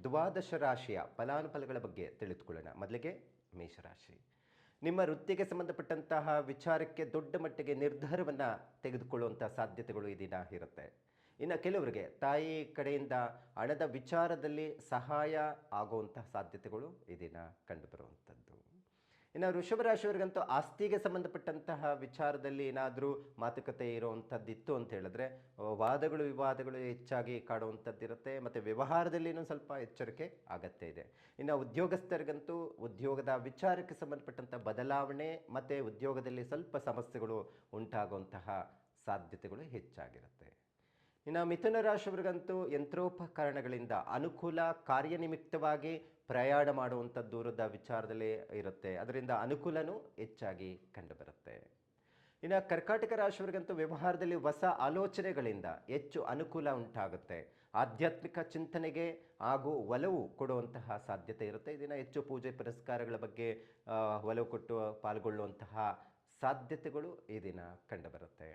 ದ್ವಾದಶ ರಾಶಿಯ ಫಲಾನುಫಲಗಳ ಬಗ್ಗೆ ತಿಳಿದುಕೊಳ್ಳೋಣ. ಮೊದಲಿಗೆ ಮೇಷರಾಶಿ. ನಿಮ್ಮ ವೃತ್ತಿಗೆ ಸಂಬಂಧಪಟ್ಟಂತಹ ವಿಚಾರಕ್ಕೆ ದೊಡ್ಡ ಮಟ್ಟಿಗೆ ನಿರ್ಧಾರವನ್ನು ತೆಗೆದುಕೊಳ್ಳುವಂಥ ಸಾಧ್ಯತೆಗಳು ಈ ದಿನ ಇರುತ್ತೆ. ಇನ್ನು ಕೆಲವರಿಗೆ ತಾಯಿ ಕಡೆಯಿಂದ ಹಣದ ವಿಚಾರದಲ್ಲಿ ಸಹಾಯ ಆಗುವಂತಹ ಸಾಧ್ಯತೆಗಳು ಈ ದಿನ ಕಂಡುಬರುವಂಥದ್ದು. ಇನ್ನು ವೃಷಭ ರಾಶಿಯವರಿಗಂತೂ ಆಸ್ತಿಗೆ ಸಂಬಂಧಪಟ್ಟಂತಹ ವಿಚಾರದಲ್ಲಿ ಏನಾದರೂ ಮಾತುಕತೆ ಇರುವಂಥದ್ದಿತ್ತು ಅಂತ ಹೇಳಿದ್ರೆ ವಾದಗಳು ವಿವಾದಗಳು ಹೆಚ್ಚಾಗಿ ಕಾಡುವಂಥದ್ದಿರುತ್ತೆ. ಮತ್ತು ವ್ಯವಹಾರದಲ್ಲಿನೂ ಸ್ವಲ್ಪ ಎಚ್ಚರಿಕೆ ಅಗತ್ಯ ಇದೆ. ಇನ್ನು ಉದ್ಯೋಗಸ್ಥರಿಗಂತೂ ಉದ್ಯೋಗದ ವಿಚಾರಕ್ಕೆ ಸಂಬಂಧಪಟ್ಟಂಥ ಬದಲಾವಣೆ ಮತ್ತು ಉದ್ಯೋಗದಲ್ಲಿ ಸ್ವಲ್ಪ ಸಮಸ್ಯೆಗಳು ಉಂಟಾಗುವಂತಹ ಸಾಧ್ಯತೆಗಳು ಹೆಚ್ಚಾಗಿರುತ್ತೆ. ಇನ್ನು ಮಿಥುನ ರಾಶಿಯವರಿಗಂತೂ ಯಂತ್ರೋಪಕರಣಗಳಿಂದ ಅನುಕೂಲ, ಕಾರ್ಯನಿಮಿತ್ತವಾಗಿ ಪ್ರಯಾಣ ಮಾಡುವಂಥ ದೂರದ ವಿಚಾರದಲ್ಲಿ ಇರುತ್ತೆ. ಅದರಿಂದ ಅನುಕೂಲನೂ ಹೆಚ್ಚಾಗಿ ಕಂಡುಬರುತ್ತೆ. ಇನ್ನು ಕರ್ಕಾಟಕ ರಾಶಿಯವರಿಗಂತೂ ವ್ಯವಹಾರದಲ್ಲಿ ಹೊಸ ಆಲೋಚನೆಗಳಿಂದ ಹೆಚ್ಚು ಅನುಕೂಲ ಉಂಟಾಗುತ್ತೆ. ಆಧ್ಯಾತ್ಮಿಕ ಚಿಂತನೆಗೆ ಹಾಗೂ ಒಲವು ಕೊಡುವಂತಹ ಸಾಧ್ಯತೆ ಇರುತ್ತೆ. ಇದನ್ನು ಹೆಚ್ಚು ಪೂಜೆ ಪುರಸ್ಕಾರಗಳ ಬಗ್ಗೆ ಒಲವು ಕೊಟ್ಟು ಪಾಲ್ಗೊಳ್ಳುವಂತಹ ಸಾಧ್ಯತೆಗಳು ಈ ದಿನ ಕಂಡುಬರುತ್ತೆ.